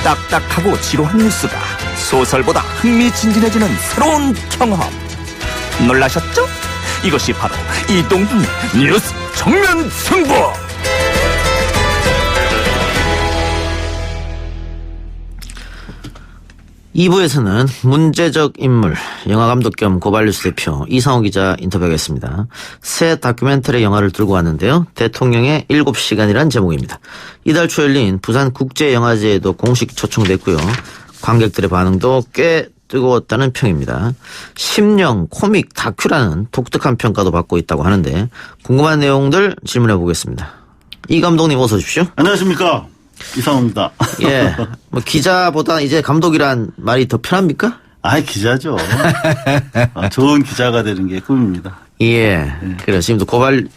딱딱하고 지루한 뉴스가 소설보다 흥미진진해지는 새로운 경험. 놀라셨죠? 이것이 바로 이동훈의 뉴스 정면 승부. 2부에서는 문제적 인물, 영화감독 겸 고발뉴스 대표 이상호 기자 인터뷰하겠습니다. 새 다큐멘터리 영화를 들고 왔는데요. 대통령의 7시간이란 제목입니다. 이달 초 열린 부산국제영화제에도 공식 초청됐고요. 관객들의 반응도 꽤 뜨거웠다는 평입니다. 심령, 코믹, 다큐라는 독특한 평가도 받고 있다고 하는데 궁금한 내용들 질문해 보겠습니다. 이 감독님 어서 오십시오. 안녕하십니까. 이상호입니다. 예, 뭐 기자보다 이제 감독이란 말이 더 편합니까? 기자죠. 좋은 기자가 되는 게 꿈입니다. 예, 그래서 지금도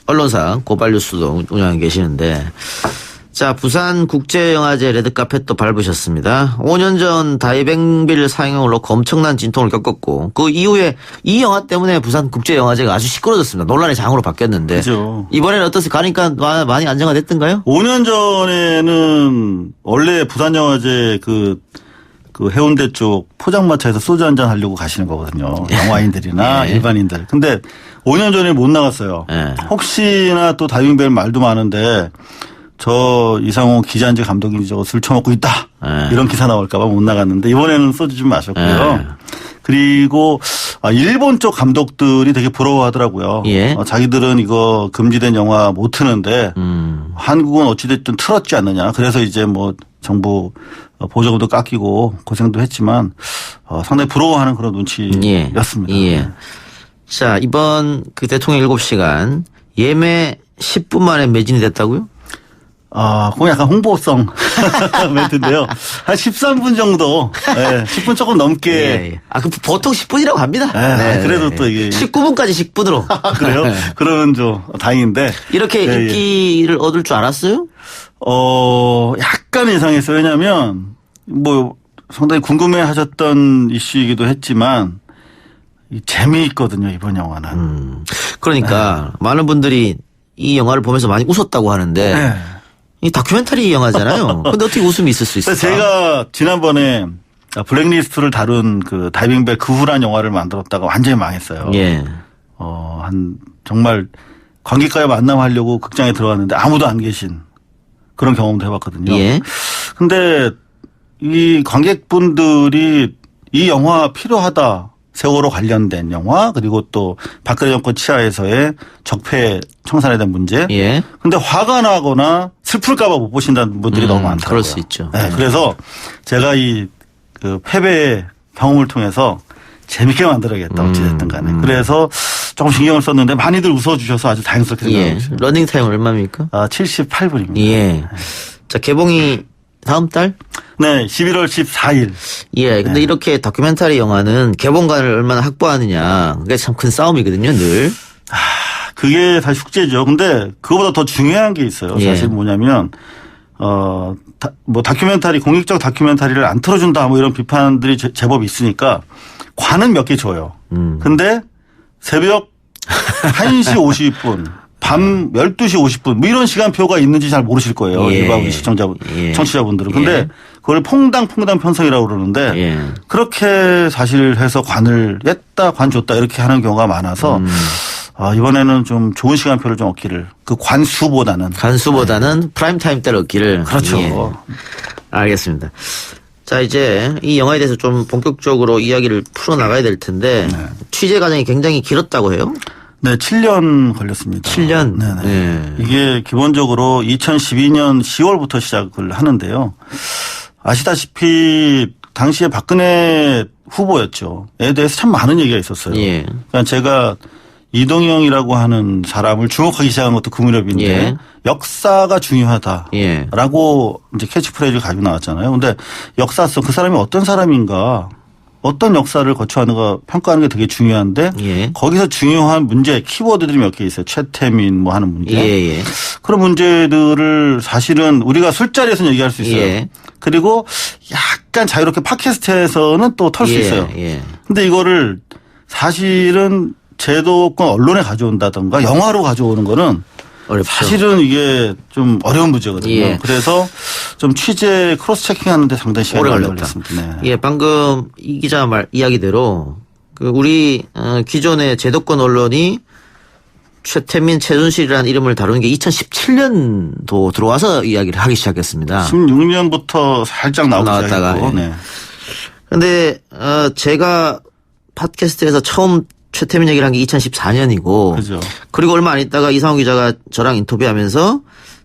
언론사 고발뉴스도 운영하고 계시는데, 자, 부산국제영화제 레드카펫 또 밟으셨습니다. 5년 전 다이빙빌 상영을 놓고 엄청난 진통을 겪었고, 그 이후에 이 영화 때문에 부산국제영화제가 아주 시끄러졌습니다. 논란의 장으로 바뀌었는데. 그죠. 이번에는 어떠세요? 가니까 많이 안정화됐던가요? 5년 전에는 원래 부산영화제 그 해운대 쪽 포장마차에서 소주 한잔 하려고 가시는 거거든요. 영화인들이나 일반인들. 근데 5년 전에 못 나갔어요. 혹시나 또 다이빙벨 말도 많은데 저 이상호 기자인지 감독인지 저거 술 처먹고 있다. 이런 기사 나올까 봐 못 나갔는데 이번에는 소주 좀 마셨고요. 그리고 일본 쪽 감독들이 되게 부러워하더라고요. 자기들은 이거 금지된 영화 못 트는데 한국은 어찌됐든 틀었지 않느냐. 그래서 이제 뭐 정부 보조금도 깎이고 고생도 했지만 상당히 부러워하는 그런 눈치였습니다. 자, 이번 그 대통령 7시간 예매 10분 만에 매진이 됐다고요? 그건 약간 홍보성 멘트인데요. 한 13분 정도, 10분 조금 넘게. 그 보통 10분이라고 합니다. 그래도 또 이게. 19분까지 10분으로. 그래요? 그러면 좀 다행인데. 이렇게 인기를 얻을 줄 알았어요? 약간 예상했어요. 왜냐면, 뭐, 상당히 궁금해 하셨던 이슈이기도 했지만, 재미있거든요, 이번 영화는. 그러니까, 많은 분들이 이 영화를 보면서 많이 웃었다고 하는데, 이 다큐멘터리 영화잖아요. 근데 어떻게 웃음이 있을 수 있을까? 제가 지난번에 블랙리스트를 다룬 그 다이빙벨 그 후란 영화를 만들었다가 완전히 망했어요. 정말 관객과의 만남하려고 극장에 들어갔는데 아무도 안 계신 그런 경험도 해봤거든요. 근데 이 관객분들이 이 영화 필요하다. 세월호 관련된 영화 그리고 또 박근혜 정권 치하에서의 적폐 청산에 대한 문제. 근데 화가 나거나 슬플까 봐 못 보신다는 분들이 너무 많더라고요. 그럴 수 있죠. 그래서 제가 그 패배의 경험을 통해서 재밌게 만들어야겠다. 어찌됐든 간에. 그래서 조금 신경을 썼는데 많이들 웃어주셔서 아주 다행스럽게 생각합니다. 러닝타임 얼마입니까? 78분입니다. 자, 개봉이 다음 달? 네, 11월 14일. 근데 이렇게 다큐멘터리 영화는 개봉관을 얼마나 확보하느냐. 그게 참 큰 싸움이거든요, 늘. 그게 사실 숙제죠. 근데 그거보다 더 중요한 게 있어요. 사실 뭐냐면, 뭐 다큐멘터리, 공익적 다큐멘터리를 안 틀어준다 뭐 이런 비판들이 제법 있으니까 관은 몇 개 줘요. 근데 새벽 1시 50분. 밤 12시 50분 뭐 이런 시간표가 있는지 잘 모르실 거예요. 일반 우리 청취자분들은. 근데 그걸 퐁당 편성이라고 그러는데 그렇게 사실 해서 관을 냈다 관 줬다 이렇게 하는 경우가 많아서 이번에는 좀 좋은 시간표를 좀 얻기를 그 관수보다는 프라임 타임 때를 얻기를. 그렇죠. 알겠습니다. 자, 이제 이 영화에 대해서 좀 본격적으로 이야기를 풀어나가야 될 텐데 취재 과정이 굉장히 길었다고 해요? 네, 7년 걸렸습니다. 7년? 이게 기본적으로 2012년 10월부터 시작을 하는데요. 아시다시피 당시에 박근혜 후보였죠. 에 대해서 참 많은 얘기가 있었어요. 그러니까 제가 이동영이라고 하는 사람을 주목하기 시작한 것도 그 무렵인데 역사가 중요하다라고 이제 캐치프레이즈를 가지고 나왔잖아요. 근데 역사성 그 사람이 어떤 사람인가 어떤 역사를 거쳐하는가 평가하는 게 되게 중요한데 거기서 중요한 문제 키워드들이 몇 개 있어요. 최태민 뭐 하는 문제. 그런 문제들을 사실은 우리가 술자리에서는 얘기할 수 있어요. 그리고 약간 자유롭게 팟캐스트에서는 또 털 수 있어요. 근데 이거를 사실은 제도권 언론에 가져온다든가 영화로 가져오는 거는 어렵죠. 사실은 이게 좀 어려운 문제거든요. 그래서 좀 취재 크로스 체킹하는데 상당히 시간이 오래 오래 걸렸다. 걸렸습니다. 네. 예, 방금 이 기자 이야기대로 그 우리 기존의 제도권 언론이 최태민, 최순실이라는 이름을 다루는 게 2017년도 들어와서 이야기를 하기 시작했습니다. 16년부터 살짝 나오기 나왔다가, 시작했고. 예. 네. 근데 제가 팟캐스트에서 처음 최태민 얘기를 한 게 2014년이고 그죠. 그리고 얼마 안 있다가 이상호 기자가 저랑 인터뷰하면서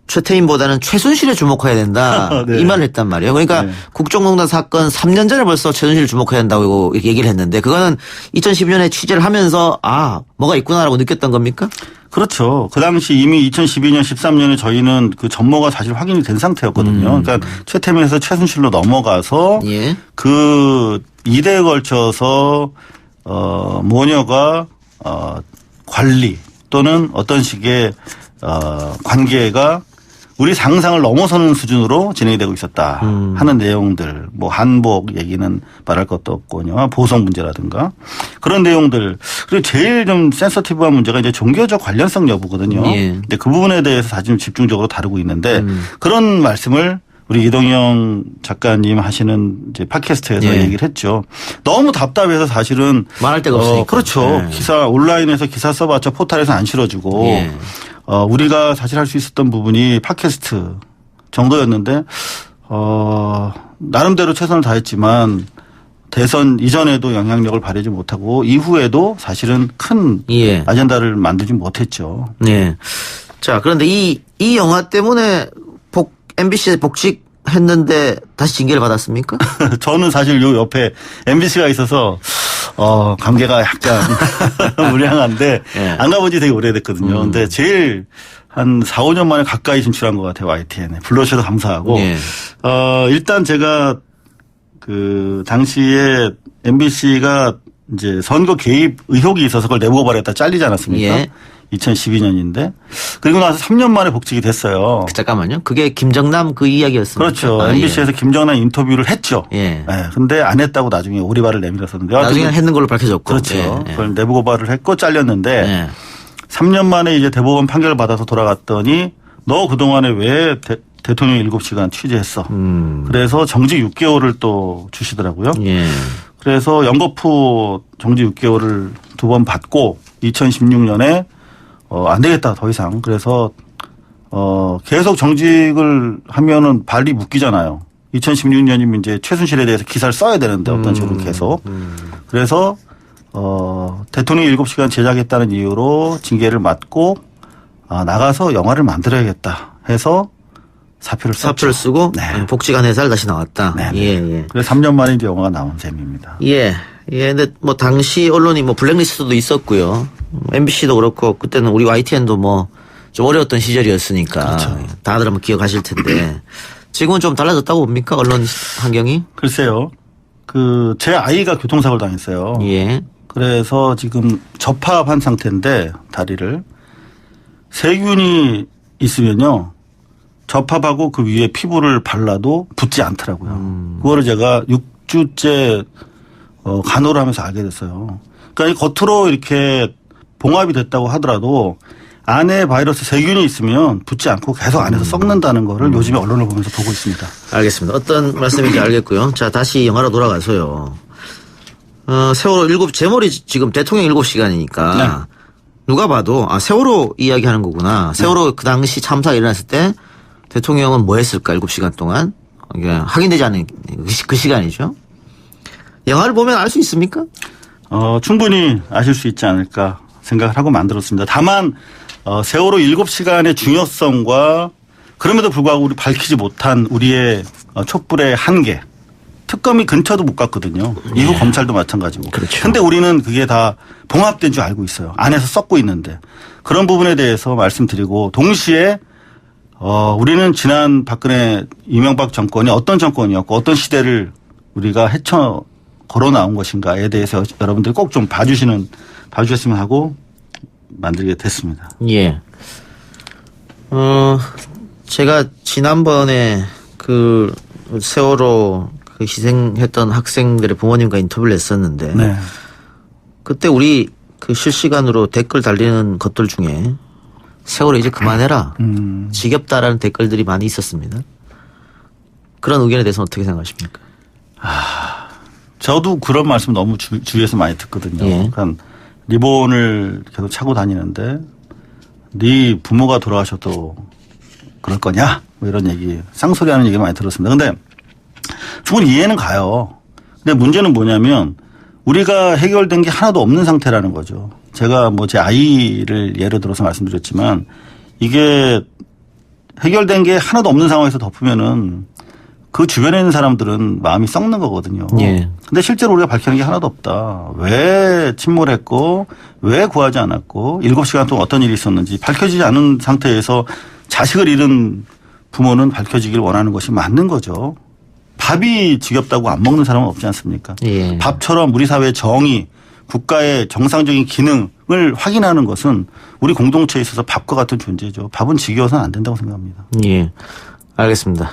최태민보다는 최순실에 주목해야 된다 네. 이 말을 했단 말이에요. 그러니까 네. 국정농단 사건 3년 전에 벌써 최순실을 주목해야 된다고 이렇게 얘기를 했는데 그거는 2012년에 취재를 하면서 뭐가 있구나라고 느꼈던 겁니까? 그렇죠. 그 당시 이미 2012년, 13년에 저희는 그 전모가 사실 확인이 된 상태였거든요. 그러니까 최태민에서 최순실로 넘어가서 예. 그 2대에 걸쳐서 모녀가 관리 또는 어떤 식의 관계가 우리 상상을 넘어서는 수준으로 진행이 되고 있었다 하는 내용들, 뭐 한복 얘기는 말할 것도 없고요, 보성 문제라든가 그런 내용들. 그리고 제일 좀 센서티브한 문제가 이제 종교적 관련성 여부거든요. 예. 근데 그 부분에 대해서 사실 집중적으로 다루고 있는데 그런 말씀을 우리 이동영 작가님 하시는 이제 팟캐스트에서 예. 얘기를 했죠. 너무 답답해서 사실은 말할 데가 없으니까. 그렇죠. 예. 기사 온라인에서 기사 써봤자 포탈에서 안 실어주고 예. 우리가 사실 할 수 있었던 부분이 팟캐스트 정도였는데 나름대로 최선을 다했지만 대선 이전에도 영향력을 발휘하지 못하고 이후에도 사실은 큰 예. 아젠다를 만들지 못했죠. 네. 자, 그런데 이 영화 때문에 MBC에 복직했는데 다시 징계를 받았습니까? 저는 사실 요 옆에 MBC가 있어서 관계가 약간 무량한데 예. 안 가본 지 되게 오래됐거든요. 근데 제일 한 4, 5년 만에 가까이 진출한 것 같아요. YTN에. 불러주셔서 감사하고. 예. 일단 제가 그 당시에 MBC가 이제 선거 개입 의혹이 있어서 그걸 내부 고발했다 잘리지 않았습니까? 예. 2012년인데 그리고 나서 3년 만에 복직이 됐어요. 잠깐만요. 그게 김정남 그 이야기였습니까? 그렇죠. MBC에서 김정남 인터뷰를 했죠. 예. 네, 근데 안 했다고 나중에 오리발을 내밀었었는데. 나중에는 했는 걸로 밝혀졌고. 그렇죠. 예. 그걸 내부 고발을 했고 잘렸는데 예. 3년 만에 이제 대법원 판결을 받아서 돌아갔더니 너 그동안에 왜 대통령 7시간 취재했어. 그래서 정직 6개월을 또 주시더라고요. 예. 그래서 연거푸 정직 6개월을 2번 받고 2016년에 안 되겠다 더 이상. 그래서 계속 정직을 하면은 발이 묶이잖아요. 2016년이면 이제 최순실에 대해서 기사를 써야 되는데 어떤 식으로 계속. 그래서 대통령 7시간 제작했다는 이유로 징계를 받고 나가서 영화를 만들어야겠다 해서 사표를 썼죠. 사표를 쓰고 네. 복직한 회사를 다시 나왔다. 네. 예, 예. 그래서 3년 만에 이제 영화가 나온 셈입니다. 예. 예, 근데 뭐 당시 언론이 뭐 블랙리스트도 있었고요. MBC도 그렇고 그때는 우리 YTN도 뭐 좀 어려웠던 시절이었으니까 그렇죠. 다들 한번 기억하실 텐데 지금은 좀 달라졌다고 봅니까? 언론 환경이? 글쎄요. 제 아이가 교통사고를 당했어요. 예. 그래서 지금 접합한 상태인데 다리를 세균이 있으면요. 접합하고 그 위에 피부를 발라도 붙지 않더라고요. 그거를 제가 6주째 간호를 하면서 알게 됐어요. 그러니까 겉으로 이렇게 봉합이 됐다고 하더라도 안에 바이러스 세균이 있으면 붙지 않고 계속 안에서 썩는다는 거를 요즘에 언론을 보면서 보고 있습니다. 알겠습니다. 어떤 말씀인지 알겠고요. 자, 다시 영화로 돌아가서요. 세월호 제목이 지금 대통령 7시간이니까 네. 누가 봐도 세월호 이야기하는 거구나. 세월호 그 당시 참사가 일어났을 때 대통령은 뭐 했을까 7시간 동안. 이게 확인되지 않은 그 시간이죠. 영화를 보면 알 수 있습니까? 충분히 아실 수 있지 않을까 생각을 하고 만들었습니다. 다만 세월호 7시간의 중요성과 그럼에도 불구하고 우리 밝히지 못한 우리의 촛불의 한계. 특검이 근처도 못 갔거든요. 이후 검찰도 마찬가지고. 그렇죠. 근데 우리는 그게 다 봉합된 줄 알고 있어요. 안에서 썩고 있는데. 그런 부분에 대해서 말씀드리고 동시에 우리는 지난 박근혜 이명박 정권이 어떤 정권이었고 어떤 시대를 우리가 헤쳐 걸어 나온 것인가에 대해서 여러분들이 꼭 좀 봐주셨으면 하고 만들게 됐습니다. 예. 제가 지난번에 그 세월호 그 희생했던 학생들의 부모님과 인터뷰를 했었는데 네. 그때 우리 그 실시간으로 댓글 달리는 것들 중에 세월호 이제 그만해라. 지겹다라는 댓글들이 많이 있었습니다. 그런 의견에 대해서는 어떻게 생각하십니까? 저도 그런 말씀 너무 주위에서 많이 듣거든요. 예. 그러니까 리본을 계속 차고 다니는데 네 부모가 돌아가셔도 그럴 거냐? 뭐 이런 얘기, 쌍소리하는 얘기 많이 들었습니다. 근데 충분히 이해는 가요. 근데 문제는 뭐냐면 우리가 해결된 게 하나도 없는 상태라는 거죠. 제가 뭐 제 아이를 예를 들어서 말씀드렸지만 이게 해결된 게 하나도 없는 상황에서 덮으면은 그 주변에 있는 사람들은 마음이 썩는 거거든요. 예. 근데 실제로 우리가 밝히는 게 하나도 없다. 왜 침몰했고 왜 구하지 않았고 7시간 동안 어떤 일이 있었는지 밝혀지지 않은 상태에서 자식을 잃은 부모는 밝혀지길 원하는 것이 맞는 거죠. 밥이 지겹다고 안 먹는 사람은 없지 않습니까? 예. 밥처럼 우리 사회의 정의, 국가의 정상적인 기능을 확인하는 것은 우리 공동체에 있어서 밥과 같은 존재죠. 밥은 지겨워서는 안 된다고 생각합니다. 예. 알겠습니다.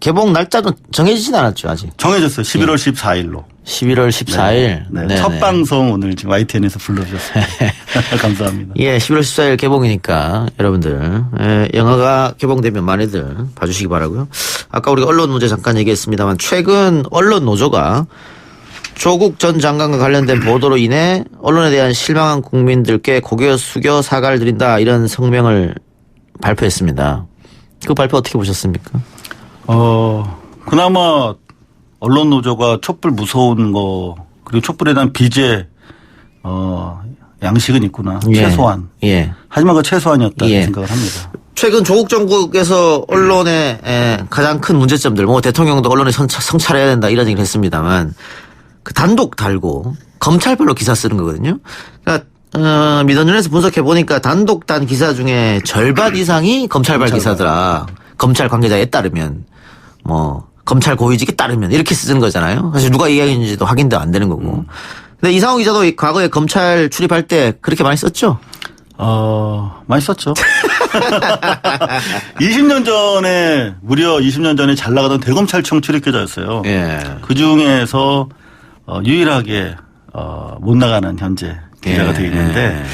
개봉 날짜는 정해지진 않았죠, 아직. 정해졌어요. 11월 14일로. 11월 14일. 네. 첫 방송 오늘 지금 YTN에서 불러주셨습니다. 감사합니다. 예, 11월 14일 개봉이니까 여러분들 영화가 개봉되면 많이들 봐주시기 바라고요. 아까 우리가 언론 문제 잠깐 얘기했습니다만 최근 언론 노조가 조국 전 장관과 관련된 보도로 인해 언론에 대한 실망한 국민들께 고개 숙여 사과를 드린다 이런 성명을 발표했습니다. 그 발표 어떻게 보셨습니까? 그나마 언론 노조가 촛불 무서운 거 그리고 촛불에 대한 비제 양식은 있구나. 예. 최소한. 예. 하지만 그 최소한이었다 예. 생각을 합니다. 최근 조국 정국에서 언론의 가장 큰 문제점들, 뭐 대통령도 언론에 성찰해야 된다 이런 얘기를 했습니다만 그 단독 달고 검찰별로 기사 쓰는 거거든요. 그러니까 미던연에서 분석해 보니까 단독 단 기사 중에 절반 이상이 검찰발 기사더라. 검찰 관계자에 따르면 뭐 검찰 고위직에 따르면 이렇게 쓰는 거잖아요. 사실 누가 이야기했는지도 확인도 안 되는 거고. 근데 이상호 기자도 과거에 검찰 출입할 때 그렇게 많이 썼죠? 많이 썼죠. 20년 전에 무려 20년 전에 잘 나가던 대검찰청 출입기자였어요. 예. 그 중에서 유일하게 못 나가는 현재 기자가 되어 있는데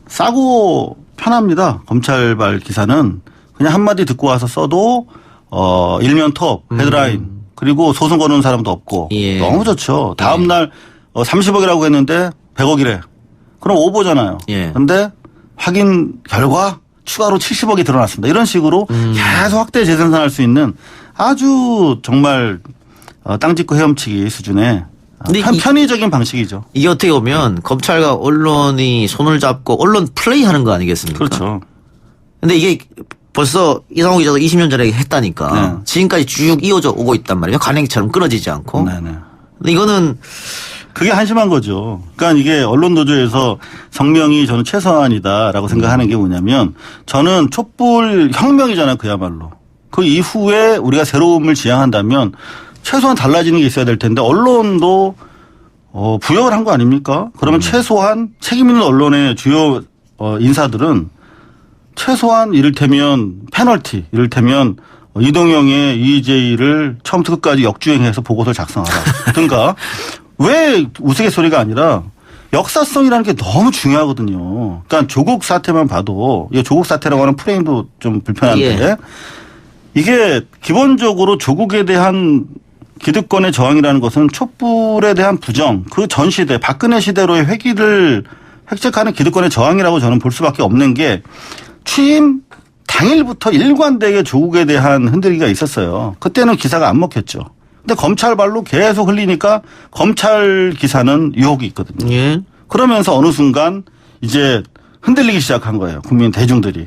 싸고 편합니다. 검찰발 기사는 그냥 한마디 듣고 와서 써도 일면 톱, 헤드라인 그리고 소송 거는 사람도 없고 예. 너무 좋죠. 다음 날 30억이라고 했는데 100억이래. 그럼 오보잖아요. 예. 근데 확인 결과 추가로 70억이 드러났습니다. 이런 식으로 계속 확대 재생산할 수 있는 아주 정말 땅 짚고 헤엄치기 수준의 근데 편의적인 방식이죠. 이게 어떻게 보면 검찰과 언론이 손을 잡고 언론 플레이하는 거 아니겠습니까? 그렇죠. 근데 이게 벌써 이상호 기자도 20년 전에 했다니까 네. 지금까지 쭉 이어져 오고 있단 말이에요. 관행처럼 끊어지지 않고. 네네. 근데 이거는 그게 한심한 거죠. 그러니까 이게 언론 노조에서 성명이 저는 최소한이다라고 생각하는 게 뭐냐면 저는 촛불 혁명이잖아요. 그야말로. 그 이후에 우리가 새로움을 지향한다면 최소한 달라지는 게 있어야 될 텐데 언론도 부역을 한 거 아닙니까? 그러면 최소한 책임 있는 언론의 주요 인사들은 최소한 이를테면 페널티, 이를테면 이동영의 EJ를 처음부터 끝까지 역주행해서 보고서를 작성하라든가 왜 우스갯소리가 아니라 역사성이라는 게 너무 중요하거든요. 그러니까 조국 사태만 봐도 이 조국 사태라고 하는 프레임도 좀 불편한데 예. 이게 기본적으로 조국에 대한 기득권의 저항이라는 것은 촛불에 대한 부정, 그 전 시대 박근혜 시대로의 회기를 획책하는 기득권의 저항이라고 저는 볼 수밖에 없는 게 취임 당일부터 일관되게 조국에 대한 흔들기가 있었어요. 그때는 기사가 안 먹혔죠. 근데 검찰발로 계속 흘리니까 검찰 기사는 유혹이 있거든요. 예. 그러면서 어느 순간 이제 흔들리기 시작한 거예요. 국민 대중들이.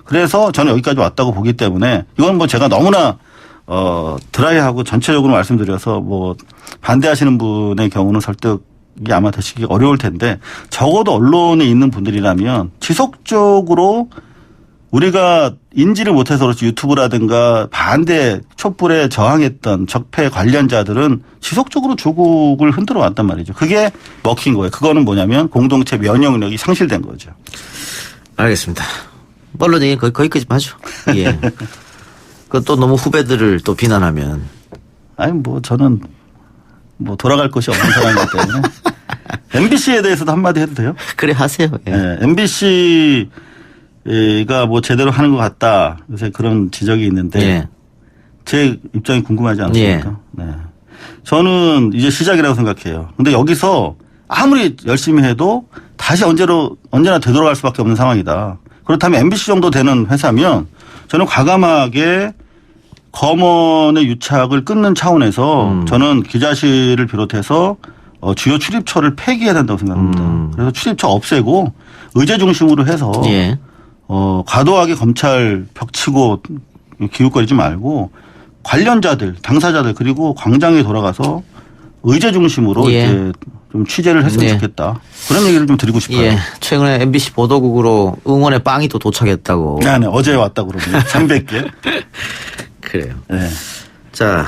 그래서 저는 여기까지 왔다고 보기 때문에 이건 뭐 제가 너무나 드라이하고 전체적으로 말씀드려서 뭐 반대하시는 분의 경우는 설득이 아마 되시기 어려울 텐데 적어도 언론에 있는 분들이라면 지속적으로 우리가 인지를 못해서 그렇지 유튜브라든가 반대 촛불에 저항했던 적폐 관련자들은 지속적으로 조국을 흔들어 왔단 말이죠. 그게 먹힌 거예요. 그거는 뭐냐면 공동체 면역력이 상실된 거죠. 알겠습니다. 언론 얘기 거기까지만 하죠. 예. 그또 너무 후배들을 또 비난하면. 아니 뭐 저는 뭐 돌아갈 곳이 없는 사람이기 때문에 MBC에 대해서도 한마디 해도 돼요? 그래 하세요. 예. 네, MBC가 뭐 제대로 하는 것 같다. 요새 그런 지적이 있는데 예. 제 입장이 궁금하지 않습니까? 네. 저는 이제 시작이라고 생각해요. 근데 여기서 아무리 열심히 해도 다시 언제나 되돌아갈 수밖에 없는 상황이다. 그렇다면 MBC 정도 되는 회사면 저는 과감하게 검언의 유착을 끊는 차원에서 저는 기자실을 비롯해서 주요 출입처를 폐기해야 된다고 생각합니다. 그래서 출입처 없애고 의제 중심으로 해서 예. 과도하게 검찰 벽치고 기웃거리지 말고 관련자들, 당사자들 그리고 광장에 돌아가서 의제 중심으로 예. 이제 좀 취재를 했으면 예. 좋겠다. 그런 얘기를 좀 드리고 싶어요. 예. 최근에 MBC 보도국으로 응원의 빵이 또 도착했다고. 네, 어제 왔다고 그러네요. 300개. 그래요. 네. 자,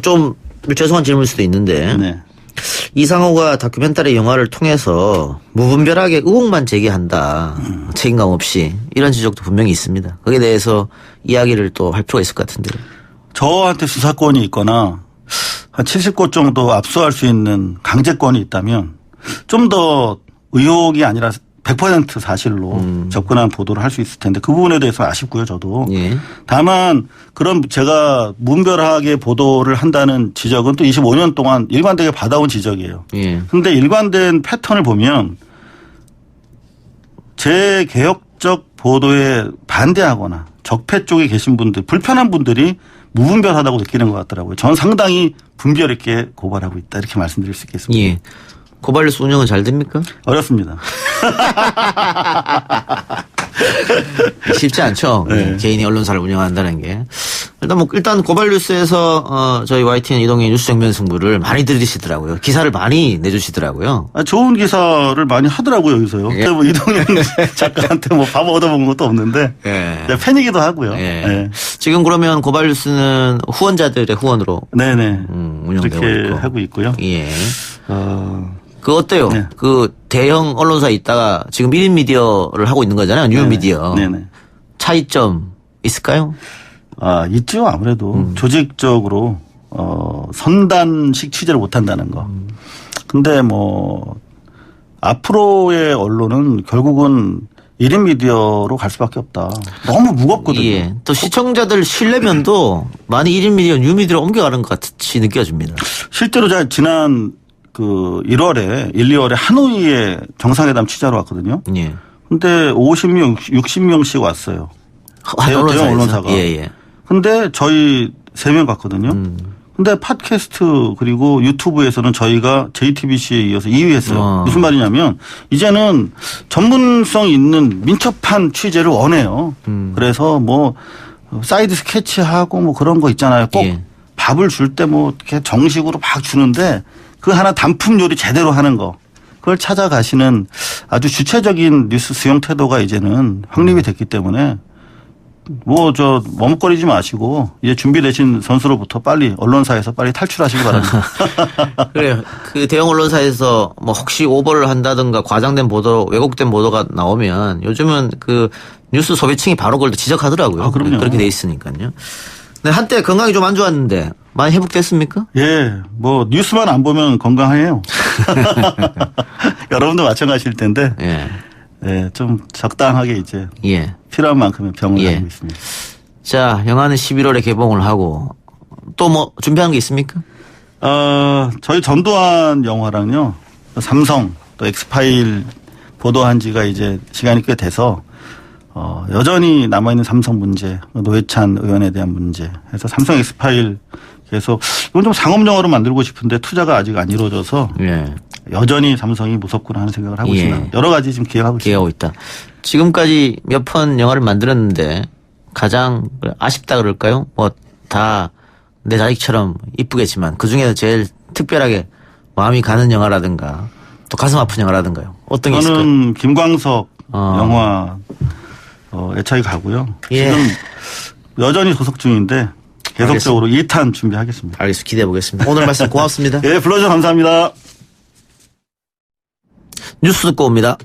좀 죄송한 질문일 수도 있는데 네. 이상호가 다큐멘터리 영화를 통해서 무분별하게 의혹만 제기한다. 책임감 없이 이런 지적도 분명히 있습니다. 거기에 대해서 이야기를 또 할 필요가 있을 것 같은데요. 저한테 수사권이 있거나 한 70곳 정도 압수할 수 있는 강제권이 있다면 좀 더 의혹이 아니라 100% 사실로 접근한 보도를 할 수 있을 텐데 그 부분에 대해서 아쉽고요, 저도. 예. 다만 그런 제가 무분별하게 보도를 한다는 지적은 또 25년 동안 일관되게 받아온 지적이에요. 예. 그런데 일관된 패턴을 보면 제 개혁적 보도에 반대하거나 적폐 쪽에 계신 분들, 불편한 분들이 무분별하다고 느끼는 것 같더라고요. 전 상당히 분별 있게 고발하고 있다 이렇게 말씀드릴 수 있겠습니다. 예. 고발뉴스 운영은 잘 됩니까? 어렵습니다. 쉽지 않죠. 네. 개인이 언론사를 운영한다는 게. 일단 고발뉴스에서 저희 YTN 이동희 뉴스 정면 승부를 많이 들으시더라고요. 기사를 많이 내주시더라고요. 좋은 기사를 많이 하더라고요, 여기서요. 예. 뭐 이동현 작가한테 뭐 밥 얻어먹은 것도 없는데 예. 팬이기도 하고요. 예. 네. 지금 그러면 고발뉴스는 후원자들의 후원으로 네네. 운영되고 그렇게 있고. 하고 있고요. 예. 그 어때요? 네. 그 대형 언론사에 있다가 지금 1인 미디어를 하고 있는 거잖아요. 뉴미디어. 네네. 차이점 있을까요? 있죠. 아무래도 조직적으로 선단식 취재를 못 한다는 거. 근데 뭐 앞으로의 언론은 결국은 1인 미디어로 갈 수밖에 없다. 너무 무겁거든요. 예. 또 시청자들 신뢰면도 많이 1인 미디어, 뉴미디어로 옮겨가는 것 같이 느껴집니다. 실제로 제가 지난 1월에 1, 2월에 하노이에 정상회담 취재하러 왔거든요. 예. 근데 50명, 60명씩 왔어요. 대형 언론사가. 예. 근데 저희 3명 갔거든요. 근데 팟캐스트 그리고 유튜브에서는 저희가 JTBC에 이어서 2위 했어요. 무슨 말이냐면 이제는 전문성 있는 민첩한 취재를 원해요. 그래서 뭐 사이드 스케치하고 뭐 그런 거 있잖아요. 꼭 예. 밥을 줄 때 뭐 이렇게 정식으로 막 주는데 그 하나 단품 요리 제대로 하는 거. 그걸 찾아가시는 아주 주체적인 뉴스 수용 태도가 이제는 확립이 됐기 때문에 머뭇거리지 마시고 이제 준비되신 선수로부터 빨리 언론사에서 빨리 탈출하시기 바랍니다. 그래요. 그 대형 언론사에서 뭐 혹시 오버를 한다든가 과장된 보도, 왜곡된 보도가 나오면 요즘은 그 뉴스 소비층이 바로 그걸 지적하더라고요. 그럼요. 그렇게 돼 있으니까요. 근데 한때 건강이 좀 안 좋았는데 많이 회복됐습니까? 예, 뭐 뉴스만 안 보면 건강해요. 여러분도 마찬가지일 텐데, 예, 좀 적당하게 이제 필요한 만큼의 병을 하고 있습니다. 자, 영화는 11월에 개봉을 하고 또 뭐 준비한 게 있습니까? 저희 전두환 영화랑요, 삼성 또 엑스파일 보도한 지가 이제 시간이 꽤 돼서 여전히 남아있는 삼성 문제, 노회찬 의원에 대한 문제 해서 삼성 엑스파일 계속 이건 좀 상업 영화로 만들고 싶은데 투자가 아직 안 이루어져서 여전히 삼성이 무섭구나 하는 생각을 하고 있습니다. 여러 가지 지금 기획하고 있다. 지금까지 몇 편 영화를 만들었는데 가장 아쉽다 그럴까요? 뭐 다 내 자식처럼 이쁘겠지만 그중에서 제일 특별하게 마음이 가는 영화라든가 또 가슴 아픈 영화라든가요. 어떤 게 있을까요? 저는 김광석 영화 애착이 가고요. 지금 여전히 소속 중인데 계속적으로 2탄 준비하겠습니다. 알겠습니다. 기대해 보겠습니다. 오늘 말씀 고맙습니다. 예, 불러주셔서 감사합니다. 뉴스 듣고 옵니다.